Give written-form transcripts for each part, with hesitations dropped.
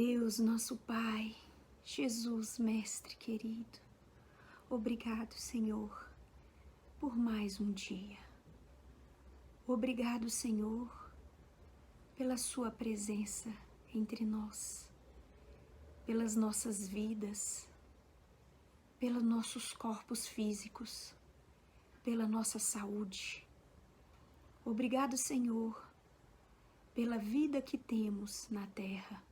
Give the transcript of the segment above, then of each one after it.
Deus, nosso Pai, Jesus, Mestre querido, obrigado, Senhor, por mais um dia. Obrigado, Senhor, pela Sua presença entre nós, pelas nossas vidas, pelos nossos corpos físicos, pela nossa saúde. Obrigado, Senhor, pela vida que temos na terra,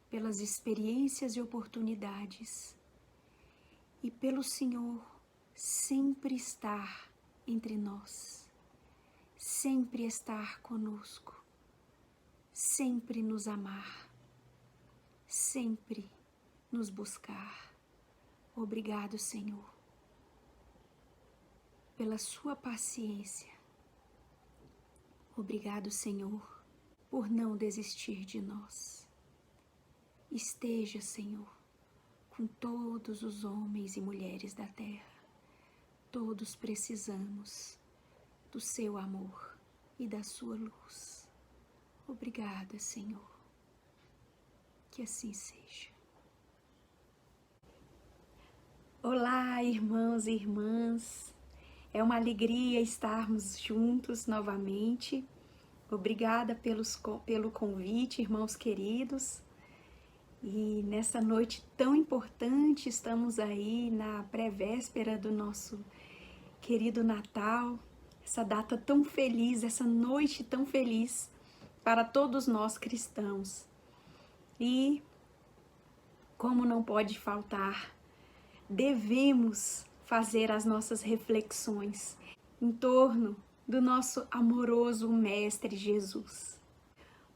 pelas experiências e oportunidades, e pelo Senhor sempre estar entre nós, sempre estar conosco, sempre nos amar, sempre nos buscar. Obrigado, Senhor, pela Sua paciência. Obrigado, Senhor, por não desistir de nós. Esteja, Senhor, com todos os homens e mulheres da terra. Todos precisamos do Seu amor e da Sua luz. Obrigada, Senhor. Que assim seja. Olá, irmãos e irmãs. É uma alegria estarmos juntos novamente. Obrigada pelo convite, irmãos queridos. E nessa noite tão importante, estamos aí na pré-véspera do nosso querido Natal, essa data tão feliz, essa noite tão feliz para todos nós cristãos. E, como não pode faltar, devemos fazer as nossas reflexões em torno do nosso amoroso Mestre Jesus.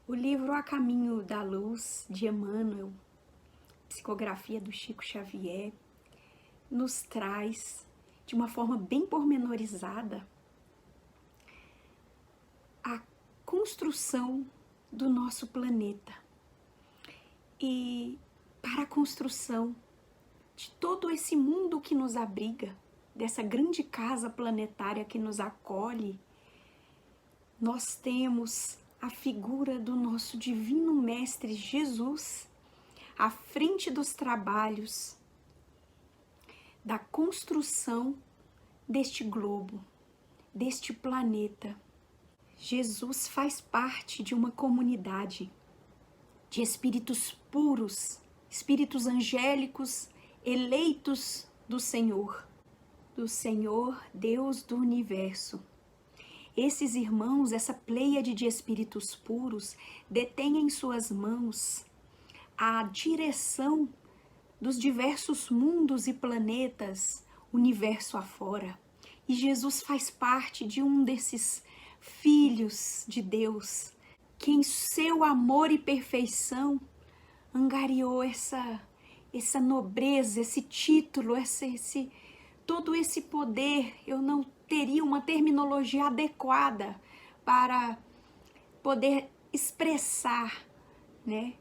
O livro A Caminho da Luz, de Emmanuel, psicografia do Chico Xavier, nos traz, de uma forma bem pormenorizada, a construção do nosso planeta. E para a construção de todo esse mundo que nos abriga, dessa grande casa planetária que nos acolhe, nós temos a figura do nosso divino Mestre Jesus à frente dos trabalhos da construção deste globo, deste planeta. Jesus faz parte de uma comunidade de espíritos puros, espíritos angélicos, eleitos do Senhor Deus do universo. Esses irmãos, essa pleiade de espíritos puros, detêm em suas mãos a direção dos diversos mundos e planetas, universo afora. E Jesus faz parte de um desses filhos de Deus, que em seu amor e perfeição angariou essa nobreza, esse título, todo esse poder. Eu não teria uma terminologia adequada para poder expressar, né?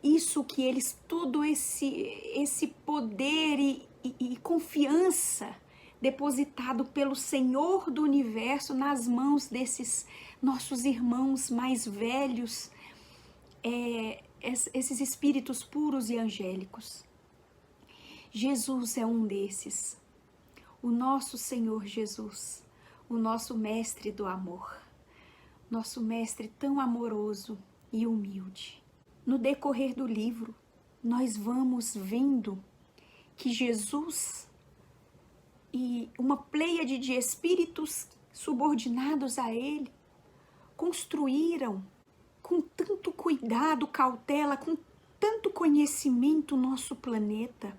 Isso que eles, todo esse poder e confiança depositado pelo Senhor do Universo nas mãos desses nossos irmãos mais velhos, esses espíritos puros e angélicos. Jesus é um desses. O nosso Senhor Jesus, o nosso Mestre do amor, nosso Mestre tão amoroso e humilde. No decorrer do livro, nós vamos vendo que Jesus e uma pleiade de espíritos subordinados a Ele construíram com tanto cuidado, cautela, com tanto conhecimento o nosso planeta.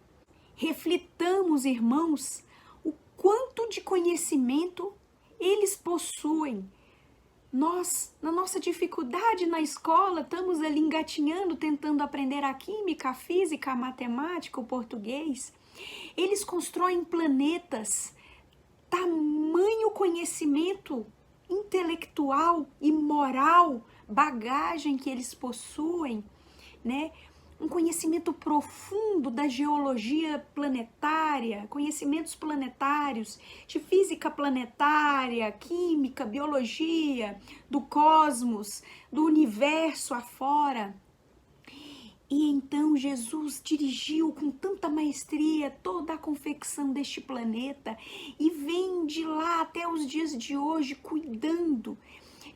Reflitamos, irmãos, quanto de conhecimento eles possuem. Nós, na nossa dificuldade na escola, estamos ali engatinhando, tentando aprender a química, a física, a matemática, o português. Eles constroem planetas, tamanho conhecimento intelectual e moral, bagagem que eles possuem, né? Um conhecimento profundo da geologia planetária, conhecimentos planetários, de física planetária, química, biologia, do cosmos, do universo afora. E então Jesus dirigiu com tanta maestria toda a confecção deste planeta e vem de lá até os dias de hoje cuidando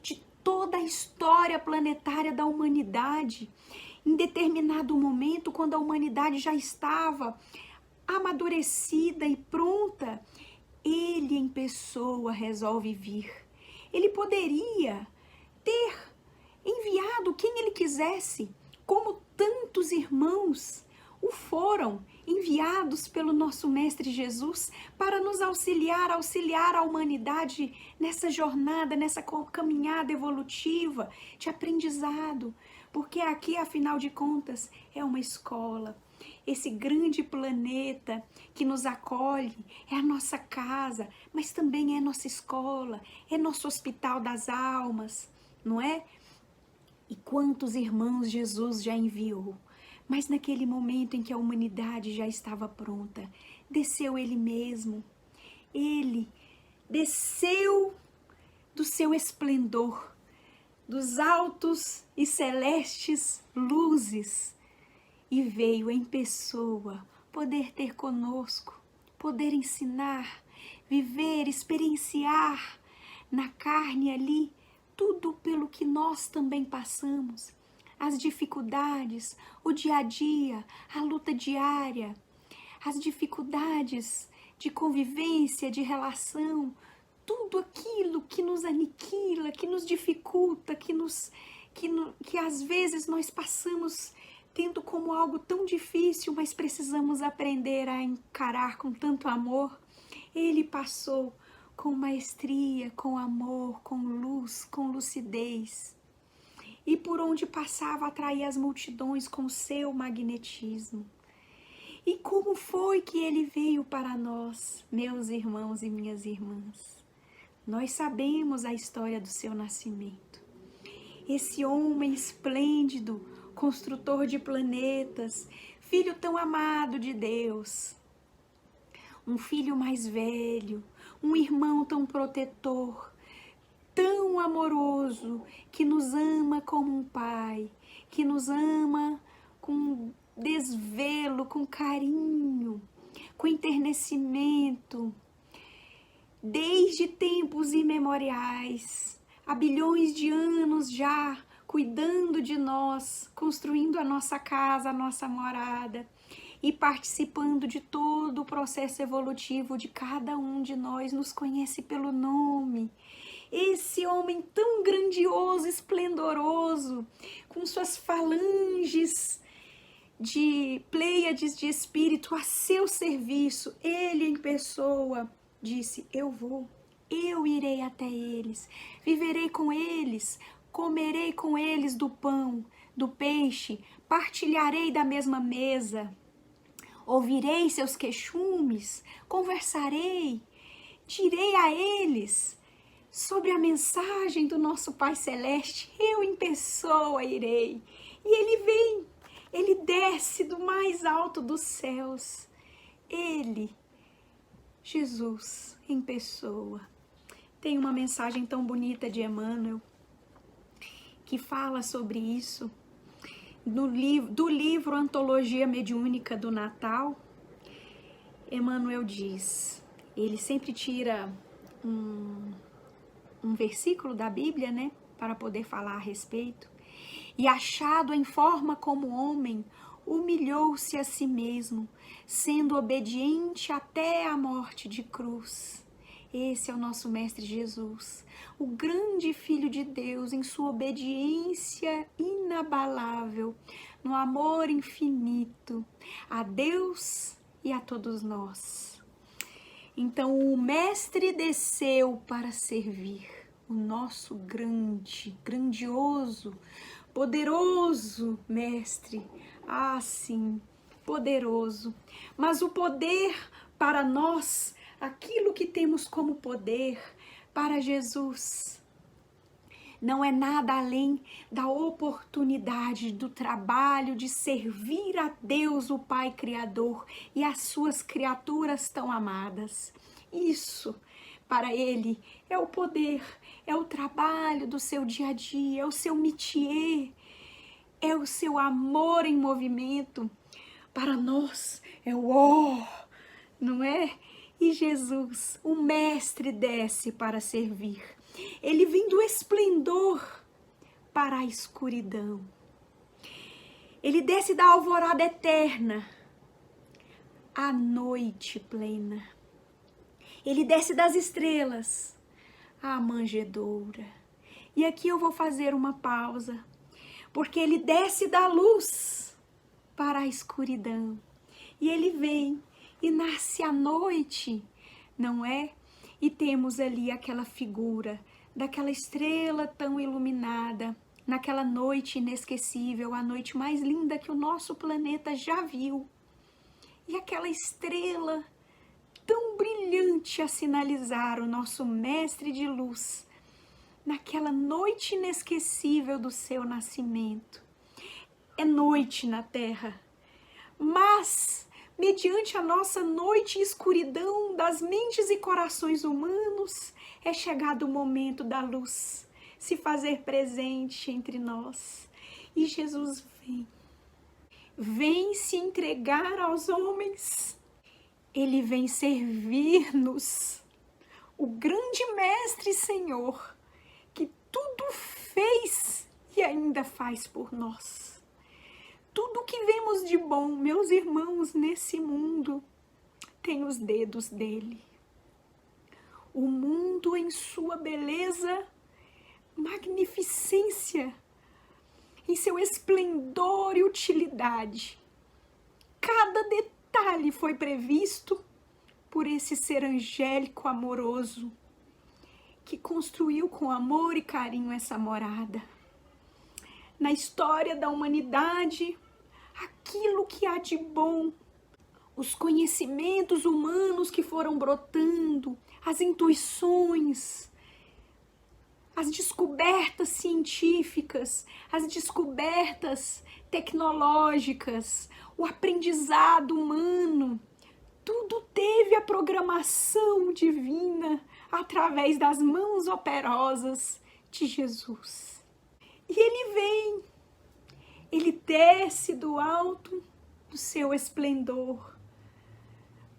de toda a história planetária da humanidade. Em determinado momento, quando a humanidade já estava amadurecida e pronta, ele em pessoa resolve vir. Ele poderia ter enviado quem ele quisesse, como tantos irmãos o foram enviados pelo nosso Mestre Jesus para nos auxiliar a humanidade nessa jornada, nessa caminhada evolutiva de aprendizado, porque aqui, afinal de contas, é uma escola. Esse grande planeta que nos acolhe é a nossa casa, mas também é nossa escola, é nosso hospital das almas, não é? E quantos irmãos Jesus já enviou, mas naquele momento em que a humanidade já estava pronta, desceu ele mesmo. Ele desceu do seu esplendor, dos altos e celestes luzes, e veio em pessoa poder ter conosco, poder ensinar, viver, experienciar na carne ali tudo pelo que nós também passamos, as dificuldades, o dia a dia, a luta diária, as dificuldades de convivência, de relação, tudo aquilo que nos aniquila, que nos dificulta, que às vezes nós passamos tendo como algo tão difícil, mas precisamos aprender a encarar com tanto amor. Ele passou com maestria, com amor, com luz, com lucidez. E por onde passava atraía as multidões com seu magnetismo. E como foi que ele veio para nós, meus irmãos e minhas irmãs? Nós sabemos a história do seu nascimento. Esse homem esplêndido, construtor de planetas, filho tão amado de Deus, um filho mais velho, um irmão tão protetor, tão amoroso, que nos ama como um pai, que nos ama com desvelo, com carinho, com enternecimento, desde tempos imemoriais, há bilhões de anos já, cuidando de nós, construindo a nossa casa, a nossa morada, e participando de todo o processo evolutivo de cada um de nós, nos conhece pelo nome. Esse homem tão grandioso, esplendoroso, com suas falanges de pleiades de espírito a seu serviço, ele em pessoa disse: eu irei até eles, viverei com eles, comerei com eles do pão, do peixe, partilharei da mesma mesa, ouvirei seus queixumes, conversarei, direi a eles sobre a mensagem do nosso Pai Celeste, eu em pessoa irei. E ele vem, ele desce do mais alto dos céus, ele, Jesus em pessoa. Tem uma mensagem tão bonita de Emmanuel que fala sobre isso. Do livro Antologia Mediúnica do Natal, Emmanuel diz, ele sempre tira um versículo da Bíblia, né, para poder falar a respeito. E achado em forma como homem, humilhou-se a si mesmo, sendo obediente até a morte de cruz. Esse é o nosso Mestre Jesus, o grande Filho de Deus, em sua obediência inabalável, no amor infinito a Deus e a todos nós. Então o Mestre desceu para servir, o nosso grandioso, poderoso Mestre. Ah, sim, poderoso. Mas o poder para nós, aquilo que temos como poder para Jesus, não é nada além da oportunidade do trabalho de servir a Deus, o Pai Criador, e as suas criaturas tão amadas. Isso, para Ele, é o poder, é o trabalho do seu dia a dia, é o seu métier, é o seu amor em movimento. Para nós é o ó, não é? E Jesus, o Mestre, desce para servir. Ele vem do esplendor para a escuridão. Ele desce da alvorada eterna à noite plena. Ele desce das estrelas à manjedoura. E aqui eu vou fazer uma pausa, porque ele desce da luz para a escuridão. E ele vem e nasce à noite, não é? E temos ali aquela figura daquela estrela tão iluminada, naquela noite inesquecível, a noite mais linda que o nosso planeta já viu. E aquela estrela tão brilhante a sinalizar o nosso mestre de luz, naquela noite inesquecível do seu nascimento. É noite na Terra, mas mediante a nossa noite e escuridão das mentes e corações humanos, é chegado o momento da luz se fazer presente entre nós. E Jesus vem se entregar aos homens. Ele vem servir-nos, o grande Mestre e Senhor, que tudo fez e ainda faz por nós. Tudo que vemos de bom, meus irmãos, nesse mundo, tem os dedos dele. O mundo em sua beleza, magnificência, em seu esplendor e utilidade. Cada detalhe foi previsto por esse ser angélico amoroso, que construiu com amor e carinho essa morada. Na história da humanidade, aquilo que há de bom, os conhecimentos humanos que foram brotando, as intuições, as descobertas científicas, as descobertas tecnológicas, o aprendizado humano, tudo teve a programação divina através das mãos operosas de Jesus. E ele desce do alto do seu esplendor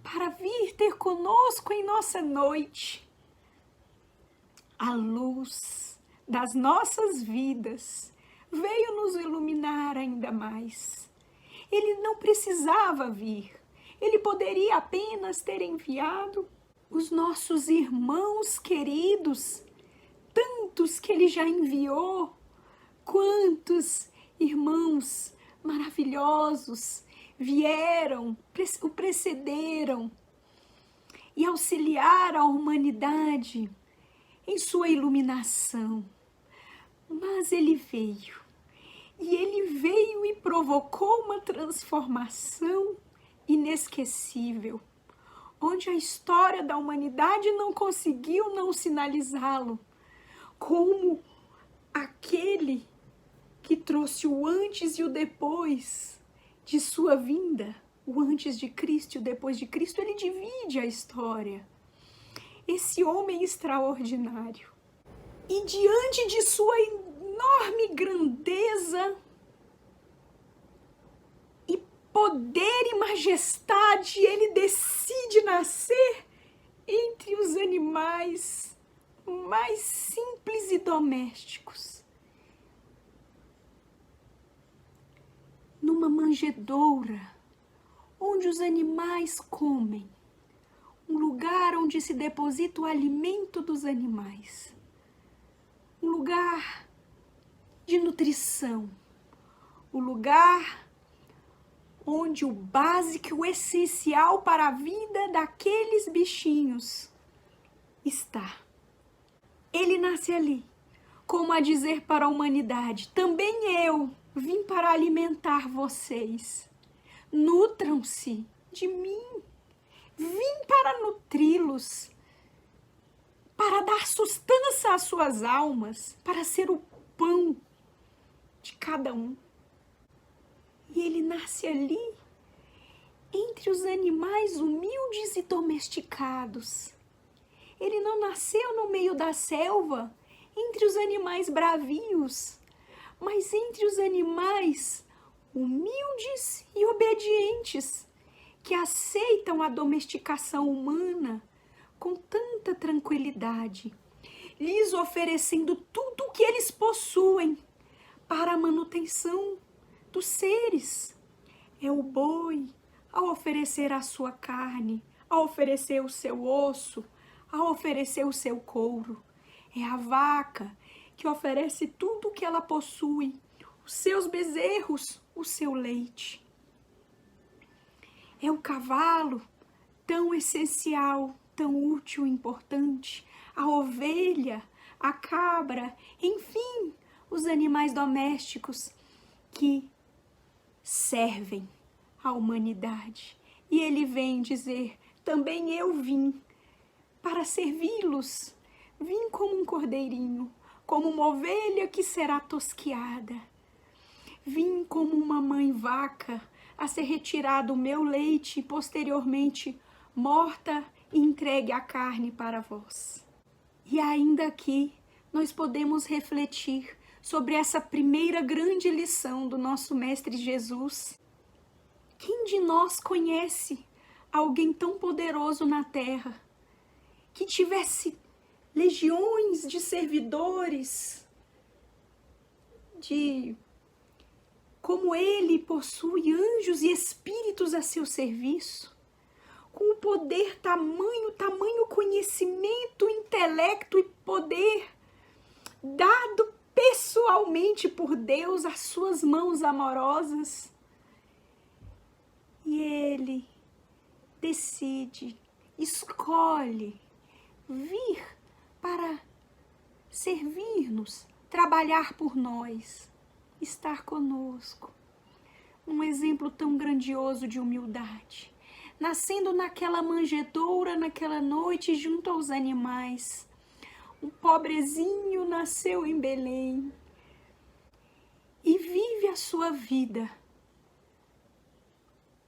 para vir ter conosco em nossa noite. A luz das nossas vidas veio nos iluminar ainda mais. Ele não precisava vir, ele poderia apenas ter enviado os nossos irmãos queridos, tantos que ele já enviou, quantos irmãos maravilhosos vieram, o precederam e auxiliaram a humanidade em sua iluminação. Mas ele veio e provocou uma transformação inesquecível, onde a história da humanidade não conseguiu não sinalizá-lo como aquele que trouxe o antes e o depois de sua vinda. O antes de Cristo e o depois de Cristo, ele divide a história. Esse homem extraordinário. E diante de sua enorme grandeza e poder e majestade, ele decide nascer entre os animais mais simples e domésticos. Numa manjedoura, onde os animais comem, um lugar onde se deposita o alimento dos animais, um lugar de nutrição, o lugar onde o básico, o essencial para a vida daqueles bichinhos está. Ele nasce ali, como a dizer para a humanidade: também eu vim para alimentar vocês. Nutram-se de mim. Vim para nutri-los, para dar sustância às suas almas, para ser o pão de cada um. E ele nasce ali, entre os animais humildes e domesticados. Ele não nasceu no meio da selva, entre os animais bravios, mas entre os animais humildes e obedientes, que aceitam a domesticação humana com tanta tranquilidade, lhes oferecendo tudo o que eles possuem para a manutenção dos seres. É o boi a oferecer a sua carne, a oferecer o seu osso, a oferecer o seu couro. É a vaca que oferece tudo o que ela possui, os seus bezerros, o seu leite. É o cavalo, tão essencial, tão útil e importante, a ovelha, a cabra, enfim, os animais domésticos que servem à humanidade. E ele vem dizer, também eu vim para servi-los, vim como um cordeirinho, como uma ovelha que será tosquiada. Vim como uma mãe vaca a ser retirado o meu leite e posteriormente morta e entregue a carne para vós. E ainda aqui nós podemos refletir sobre essa primeira grande lição do nosso Mestre Jesus. Quem de nós conhece alguém tão poderoso na terra, que tivesse legiões de servidores, como ele possui anjos e espíritos a seu serviço, com o poder tamanho conhecimento, intelecto e poder dado pessoalmente por Deus às suas mãos amorosas. E ele decide, escolhe vir para servir-nos, trabalhar por nós, estar conosco. Um exemplo tão grandioso de humildade. Nascendo naquela manjedoura, naquela noite, junto aos animais. Um pobrezinho nasceu em Belém e vive a sua vida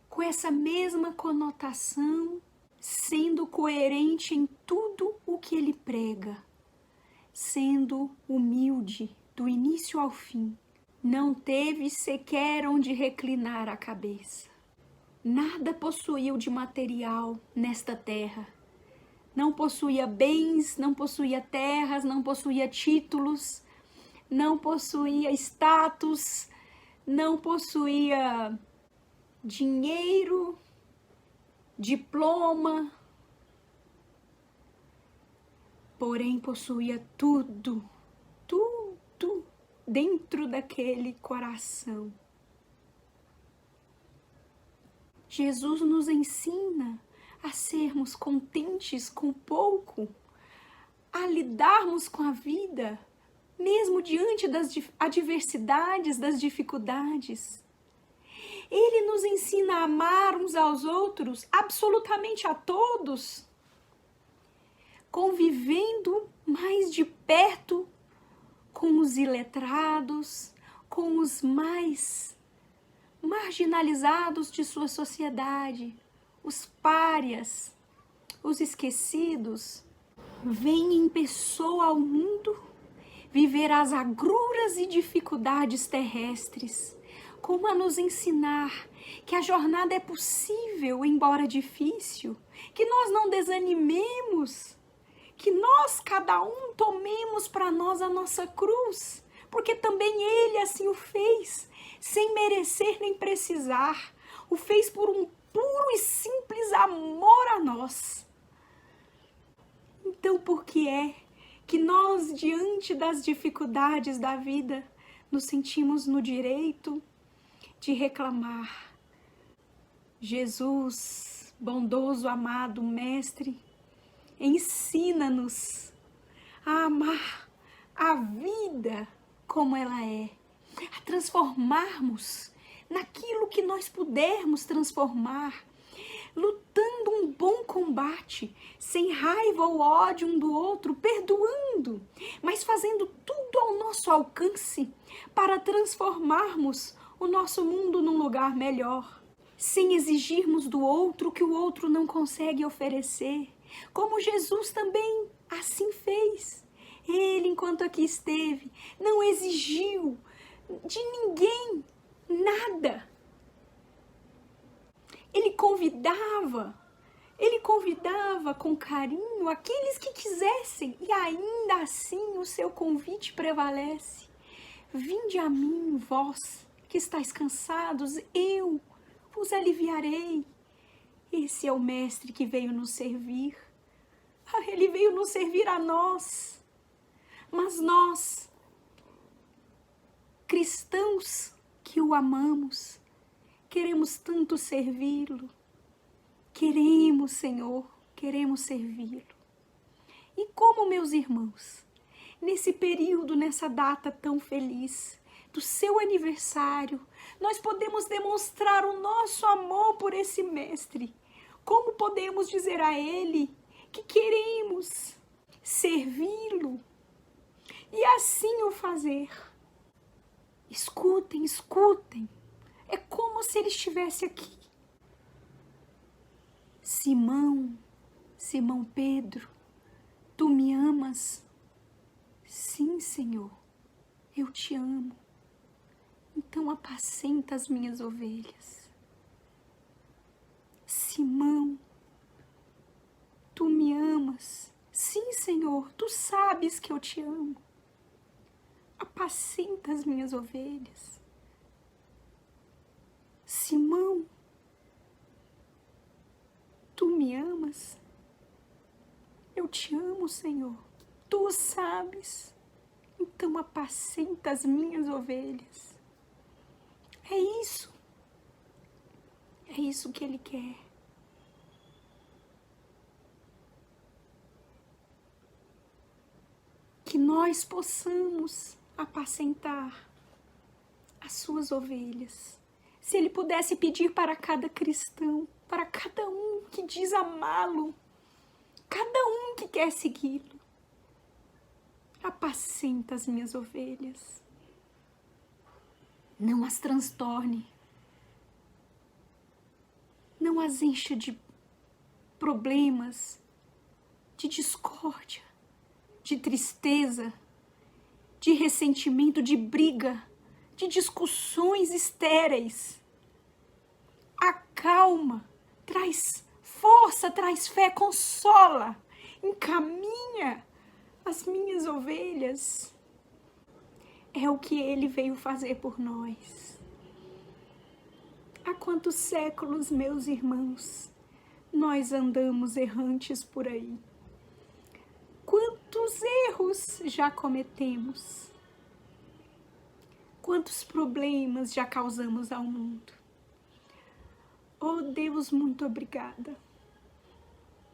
com essa mesma conotação, sendo coerente em tudo o que ele prega, sendo humilde do início ao fim. Não teve sequer onde reclinar a cabeça. Nada possuiu de material nesta terra. Não possuía bens, não possuía terras, não possuía títulos, não possuía status, não possuía dinheiro, diploma, porém possuía tudo dentro daquele coração. Jesus nos ensina a sermos contentes com pouco, a lidarmos com a vida, mesmo diante das adversidades, das dificuldades. Ele nos ensina a amar uns aos outros, absolutamente a todos, convivendo mais de perto com os iletrados, com os mais marginalizados de sua sociedade, os párias, os esquecidos. Vem em pessoa ao mundo viver as agruras e dificuldades terrestres, como a nos ensinar que a jornada é possível, embora difícil, que nós não desanimemos, que nós, cada um, tomemos para nós a nossa cruz, porque também ele assim o fez, sem merecer nem precisar, o fez por um puro e simples amor a nós. Então, por que é que nós, diante das dificuldades da vida, nos sentimos no direito de reclamar? Jesus, bondoso, amado Mestre, ensina-nos a amar a vida como ela é, a transformarmos naquilo que nós pudermos transformar, lutando um bom combate, sem raiva ou ódio um do outro, perdoando, mas fazendo tudo ao nosso alcance para transformarmos o nosso mundo num lugar melhor, sem exigirmos do outro o que o outro não consegue oferecer, como Jesus também assim fez. Ele, enquanto aqui esteve, não exigiu de ninguém, nada. Ele convidava com carinho aqueles que quisessem, e ainda assim o seu convite prevalece. Vinde a mim, vós que estáis cansados, eu vos aliviarei. Esse é o Mestre que veio nos servir. Ele veio nos servir a nós. Mas nós, cristãos que o amamos, queremos tanto servi-lo. Queremos, Senhor, queremos servi-lo. E como, meus irmãos, nesse período, nessa data tão feliz do seu aniversário, nós podemos demonstrar o nosso amor por esse Mestre. Como podemos dizer a Ele que queremos servi-lo e assim o fazer? Escutem, escutem. É como se Ele estivesse aqui. Simão, Simão Pedro, tu me amas? Sim, Senhor, eu te amo. Então apacenta as minhas ovelhas. Simão, tu me amas? Sim, Senhor, tu sabes que eu te amo. Apacenta as minhas ovelhas. Simão, tu me amas? Eu te amo, Senhor. Tu o sabes. Então apacenta as minhas ovelhas. É isso. É isso que Ele quer. Que nós possamos apacentar as suas ovelhas. Se Ele pudesse pedir para cada cristão, para cada um que diz amá-lo, cada um que quer segui-lo, apacenta as minhas ovelhas. Não as transtorne. Não as encha de problemas, de discórdia, de tristeza, de ressentimento, de briga, de discussões estéreis. Acalma, traz força, traz fé, consola, encaminha as minhas ovelhas. É o que Ele veio fazer por nós. Há quantos séculos, meus irmãos, nós andamos errantes por aí? Quantos erros já cometemos? Quantos problemas já causamos ao mundo? Oh Deus, muito obrigada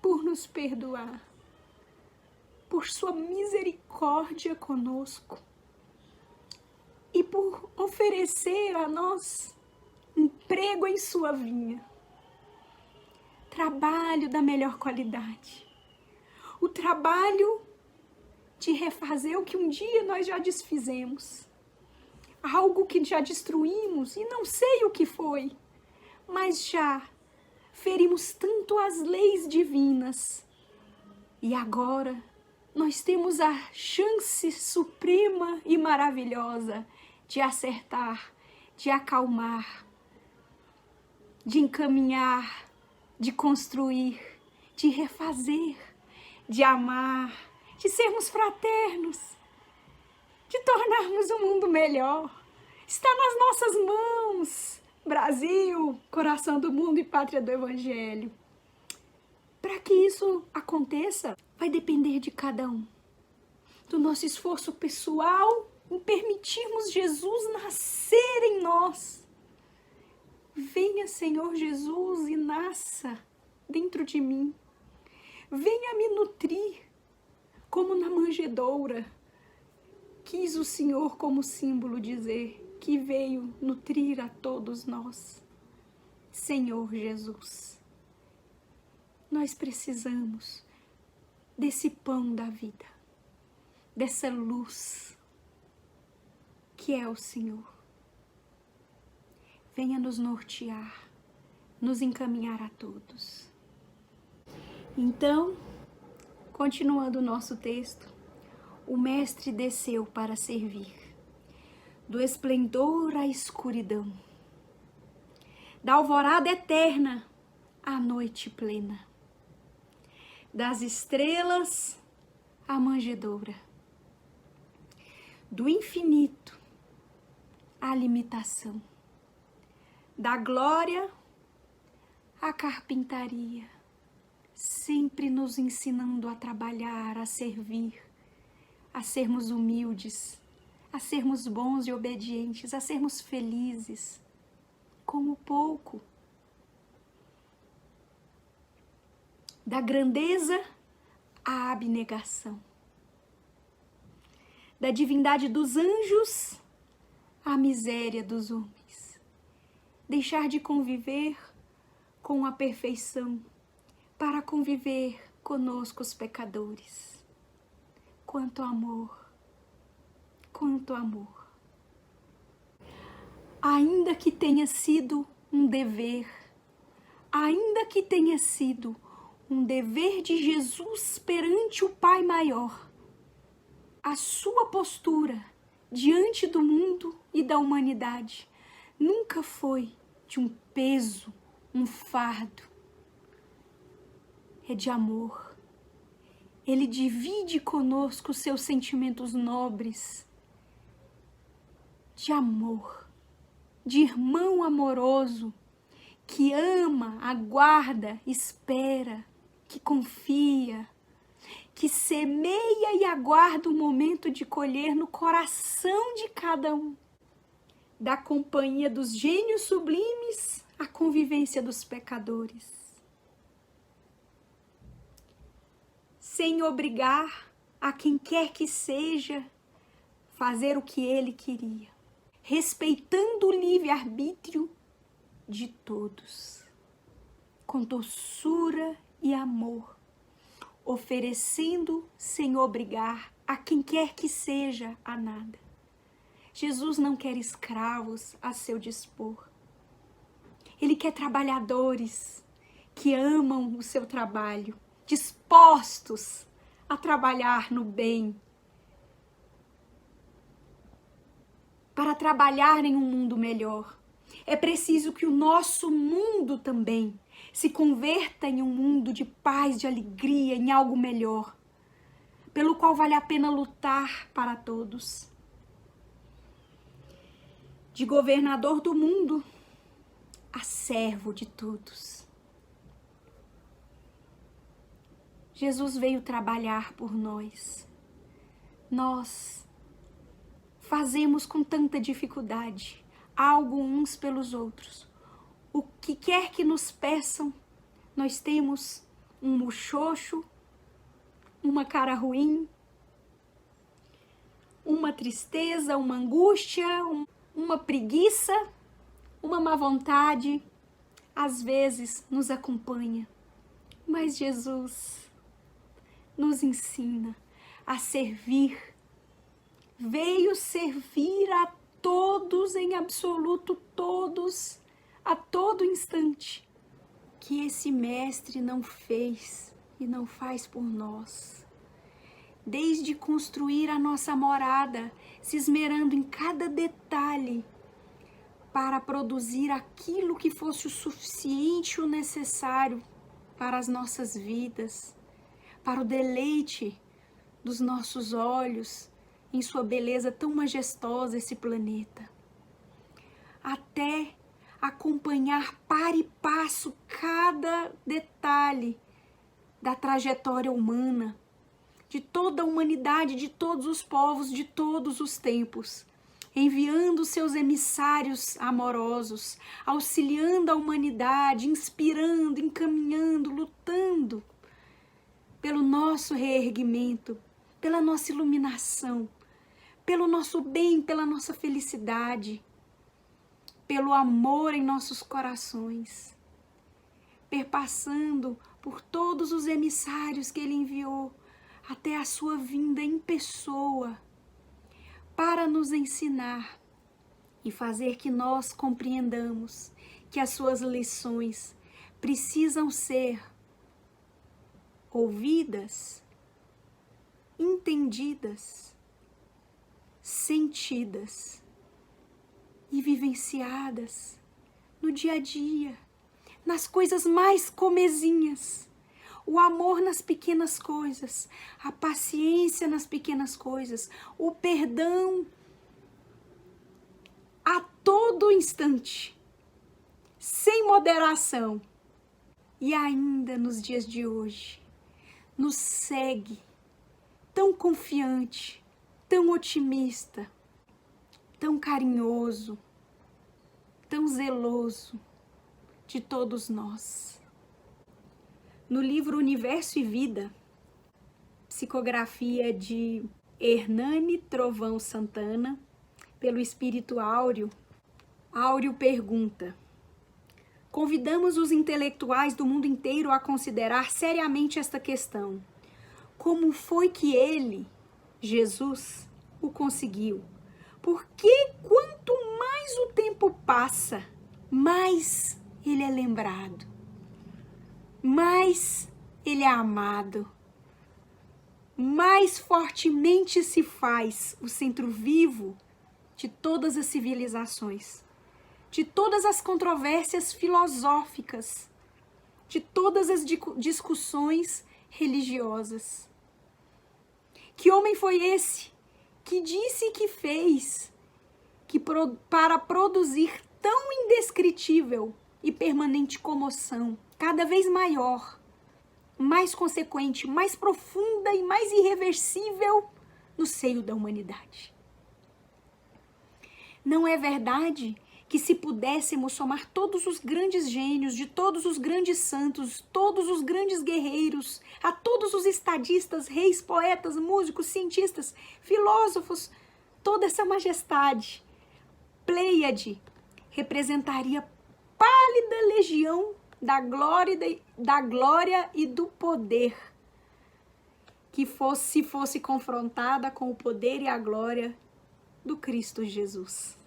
por nos perdoar, por sua misericórdia conosco e por oferecer a nós emprego em sua vinha, trabalho da melhor qualidade, o trabalho de refazer o que um dia nós já desfizemos, algo que já destruímos e não sei o que foi, mas já ferimos tanto as leis divinas. E agora nós temos a chance suprema e maravilhosa de acertar, de acalmar, de encaminhar, de construir, de refazer, de amar, de sermos fraternos, de tornarmos o mundo melhor. Está nas nossas mãos. Brasil, coração do mundo e pátria do Evangelho. Para que isso aconteça, vai depender de cada um. Do nosso esforço pessoal em permitirmos Jesus nascer em nós. Venha, Senhor Jesus, e nasça dentro de mim. Venha me nutrir, como na manjedoura. Quis o Senhor como símbolo dizer que veio nutrir a todos nós. Senhor Jesus, nós precisamos desse pão da vida, dessa luz que é o Senhor. Venha nos nortear, nos encaminhar a todos. Então, continuando o nosso texto, o Mestre desceu para servir. do esplendor à escuridão, da alvorada eterna à noite plena, das estrelas à manjedoura, do infinito à limitação, da glória à carpintaria, sempre nos ensinando a trabalhar, a servir, a sermos humildes, a sermos bons e obedientes, a sermos felizes, com o pouco. Da grandeza à abnegação, da divindade dos anjos à miséria dos homens. Deixar de conviver com a perfeição para conviver conosco os pecadores. Quanto amor, quanto amor. Ainda que tenha sido um dever, ainda que tenha sido um dever de Jesus perante o Pai Maior, a sua postura diante do mundo e da humanidade nunca foi de um peso, um fardo. É de amor. Ele divide conosco seus sentimentos nobres, de amor, de irmão amoroso, que ama, aguarda, espera, que confia, que semeia e aguarda o momento de colher no coração de cada um, da companhia dos gênios sublimes à convivência dos pecadores, sem obrigar a quem quer que seja fazer o que ele queria, respeitando o livre-arbítrio de todos, com doçura e amor, oferecendo sem obrigar a quem quer que seja a nada. Jesus não quer escravos a seu dispor. Ele quer trabalhadores que amam o seu trabalho, dispostos a trabalhar no bem, para trabalhar em um mundo melhor. É preciso que o nosso mundo também se converta em um mundo de paz, de alegria, em algo melhor, pelo qual vale a pena lutar para todos. De governador do mundo a servo de todos. Jesus veio trabalhar por nós. Nós fazemos com tanta dificuldade algo uns pelos outros. O que quer que nos peçam, nós temos um muxoxo, uma cara ruim, uma tristeza, uma angústia, uma preguiça, uma má vontade, às vezes nos acompanha. Mas Jesus nos ensina a servir. Veio servir a todos, em absoluto todos, a todo instante, que esse mestre não fez e não faz por nós. Desde construir a nossa morada, se esmerando em cada detalhe para produzir aquilo que fosse o suficiente e o necessário para as nossas vidas, para o deleite dos nossos olhos, em sua beleza tão majestosa esse planeta. Até acompanhar par e passo cada detalhe da trajetória humana, de toda a humanidade, de todos os povos, de todos os tempos, enviando seus emissários amorosos, auxiliando a humanidade, inspirando, encaminhando, lutando pelo nosso reerguimento, pela nossa iluminação, pelo nosso bem, pela nossa felicidade, pelo amor em nossos corações, perpassando por todos os emissários que ele enviou até a sua vinda em pessoa, para nos ensinar e fazer que nós compreendamos que as suas lições precisam ser ouvidas, entendidas, sentidas e vivenciadas no dia a dia, nas coisas mais comezinhas. O amor nas pequenas coisas, a paciência nas pequenas coisas, o perdão a todo instante, sem moderação. E ainda nos dias de hoje, nos segue tão confiante, tão otimista, tão carinhoso, tão zeloso de todos nós. No livro Universo e Vida, psicografia de Hernani Trovão Santana, pelo Espírito Áureo, Áureo pergunta: convidamos os intelectuais do mundo inteiro a considerar seriamente esta questão. Como foi que ele, Jesus, o conseguiu? Porque quanto mais o tempo passa, mais ele é lembrado, mais ele é amado, mais fortemente se faz o centro vivo de todas as civilizações, de todas as controvérsias filosóficas, de todas as discussões religiosas. Que homem foi esse que disse que fez que para produzir tão indescritível e permanente comoção, cada vez maior, mais consequente, mais profunda e mais irreversível no seio da humanidade? Não é verdade que se pudéssemos somar todos os grandes gênios, de todos os grandes santos, todos os grandes guerreiros, a todos os estadistas, reis, poetas, músicos, cientistas, filósofos, toda essa majestade, Pleiade, representaria pálida legião da glória e do poder, que fosse confrontada com o poder e a glória do Cristo Jesus.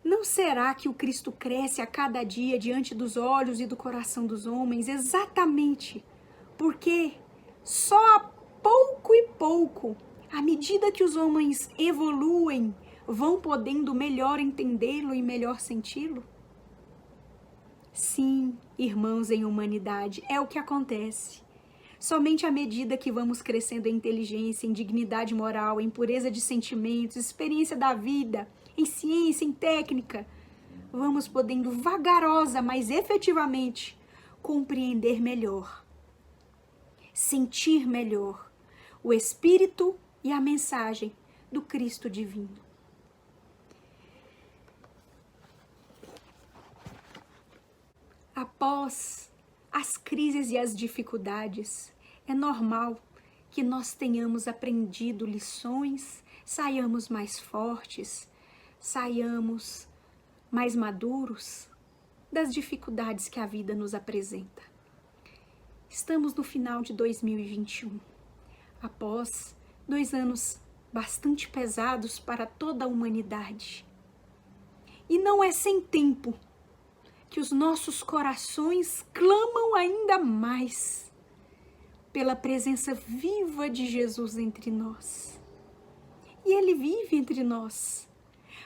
Não será que o Cristo cresce a cada dia diante dos olhos e do coração dos homens exatamente porque só a pouco e pouco, à medida que os homens evoluem, vão podendo melhor entendê-lo e melhor senti-lo? Sim, irmãos em humanidade, é o que acontece. Somente à medida que vamos crescendo em inteligência, em dignidade moral, em pureza de sentimentos, experiência da vida, em ciência, em técnica, vamos podendo vagarosa, mas efetivamente, compreender melhor, sentir melhor o Espírito e a mensagem do Cristo divino. Após as crises e as dificuldades, é normal que nós tenhamos aprendido lições, saiamos mais fortes, saiamos mais maduros das dificuldades que a vida nos apresenta. Estamos no final de 2021, após 2 anos bastante pesados para toda a humanidade. E não é sem tempo que os nossos corações clamam ainda mais pela presença viva de Jesus entre nós. E Ele vive entre nós,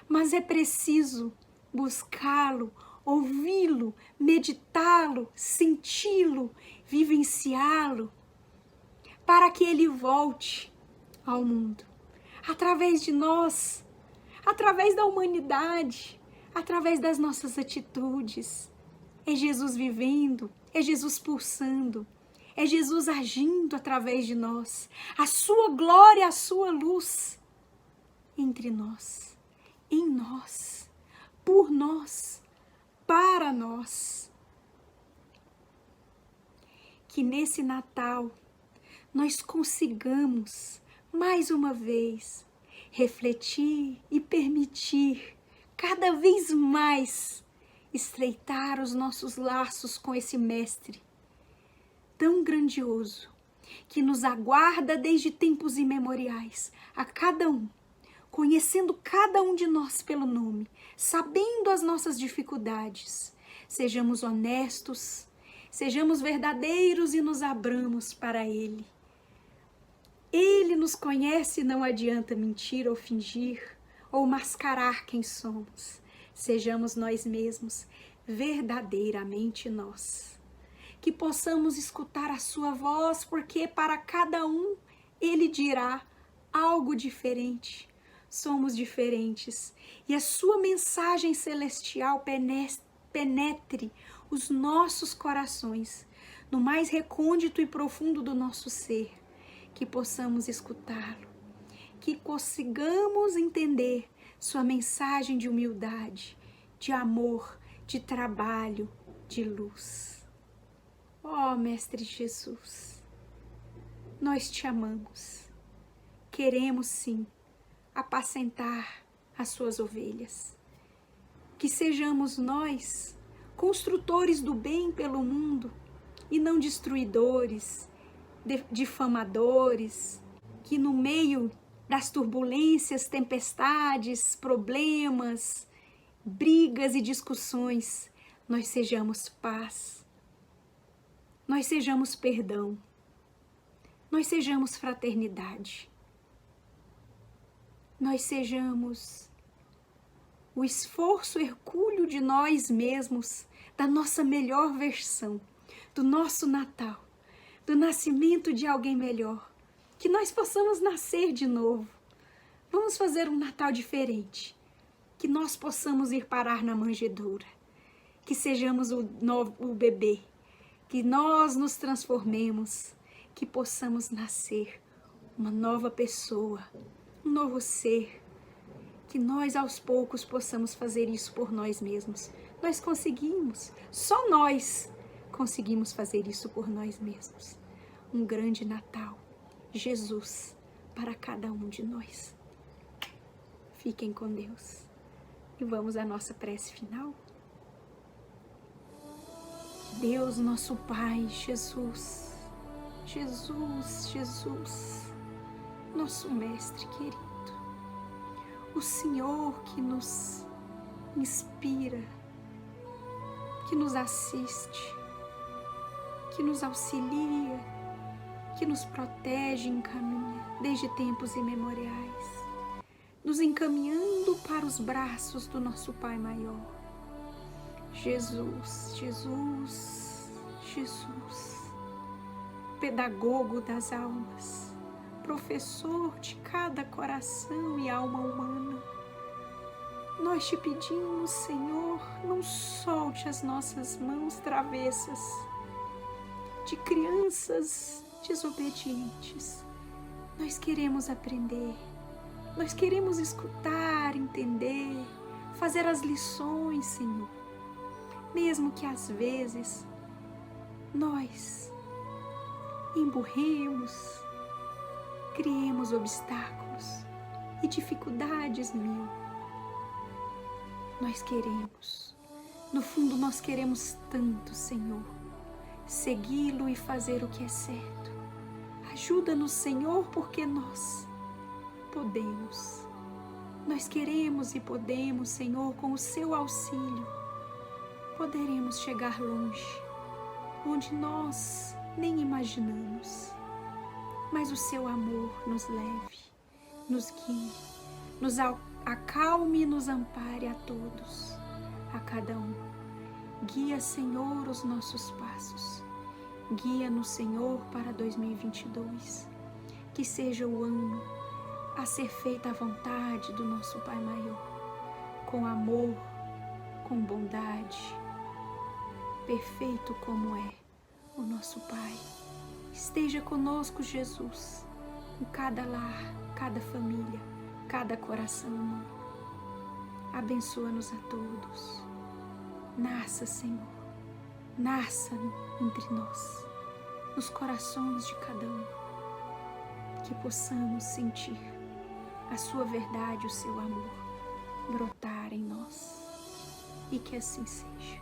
mas é preciso buscá-lo, ouvi-lo, meditá-lo, senti-lo, vivenciá-lo, para que Ele volte ao mundo, através de nós, através da humanidade, através das nossas atitudes. É Jesus vivendo, é Jesus pulsando, é Jesus agindo através de nós, a sua glória, a sua luz entre nós, em nós, por nós, para nós. Que nesse Natal nós consigamos, mais uma vez, refletir e permitir cada vez mais estreitar os nossos laços com esse Mestre tão grandioso, que nos aguarda desde tempos imemoriais, a cada um, conhecendo cada um de nós pelo nome, sabendo as nossas dificuldades. Sejamos honestos, sejamos verdadeiros e nos abramos para Ele. Ele nos conhece e não adianta mentir ou fingir, ou mascarar quem somos. Sejamos nós mesmos, verdadeiramente nós. Que possamos escutar a sua voz, porque para cada um ele dirá algo diferente. Somos diferentes e a sua mensagem celestial penetre os nossos corações, no mais recôndito e profundo do nosso ser, que possamos escutá-lo, que consigamos entender sua mensagem de humildade, de amor, de trabalho, de luz. Ó Mestre Jesus, nós te amamos, queremos sim apacentar as suas ovelhas. Que sejamos nós construtores do bem pelo mundo e não destruidores, difamadores, que no meio das turbulências, tempestades, problemas, brigas e discussões, nós sejamos paz, nós sejamos perdão, nós sejamos fraternidade. Nós sejamos o esforço hercúleo de nós mesmos, da nossa melhor versão, do nosso Natal, do nascimento de alguém melhor, que nós possamos nascer de novo. Vamos fazer um Natal diferente, que nós possamos ir parar na manjedoura, que sejamos o bebê, que nós nos transformemos, que possamos nascer uma nova pessoa, um novo ser, que nós aos poucos possamos fazer isso por nós mesmos. Nós conseguimos, só nós conseguimos fazer isso por nós mesmos. Um grande Natal, Jesus, para cada um de nós. Fiquem com Deus e vamos à nossa prece final. Deus, nosso Pai, Jesus, Jesus, Jesus, nosso Mestre querido, o Senhor que nos inspira, que nos assiste, que nos auxilia, que nos protege e encaminha desde tempos imemoriais, nos encaminhando para os braços do nosso Pai maior. Jesus, Jesus, Jesus, pedagogo das almas, professor de cada coração e alma humana. Nós te pedimos, Senhor, não solte as nossas mãos travessas de crianças desobedientes. Nós queremos aprender, nós queremos escutar, entender, fazer as lições, Senhor. Mesmo que às vezes nós emburremos, criemos obstáculos e dificuldades mil. Nós queremos, no fundo nós queremos tanto, Senhor, segui-lo e fazer o que é certo. Ajuda-nos, Senhor, porque nós podemos. Nós queremos e podemos, Senhor, com o seu auxílio, poderemos chegar longe, onde nós nem imaginamos. Mas o seu amor nos leve, nos guie, nos acalme e nos ampare a todos, a cada um. Guia, Senhor, os nossos passos. Guia-nos, Senhor, para 2022. Que seja o ano a ser feita a vontade do nosso Pai maior, com amor, com bondade, perfeito como é o nosso Pai. Esteja conosco, Jesus, em cada lar, cada família, cada coração humano. Abençoa-nos a todos. Nasça, Senhor, nasça entre nós, nos corações de cada um, que possamos sentir a sua verdade, o seu amor brotar em nós, e que assim seja.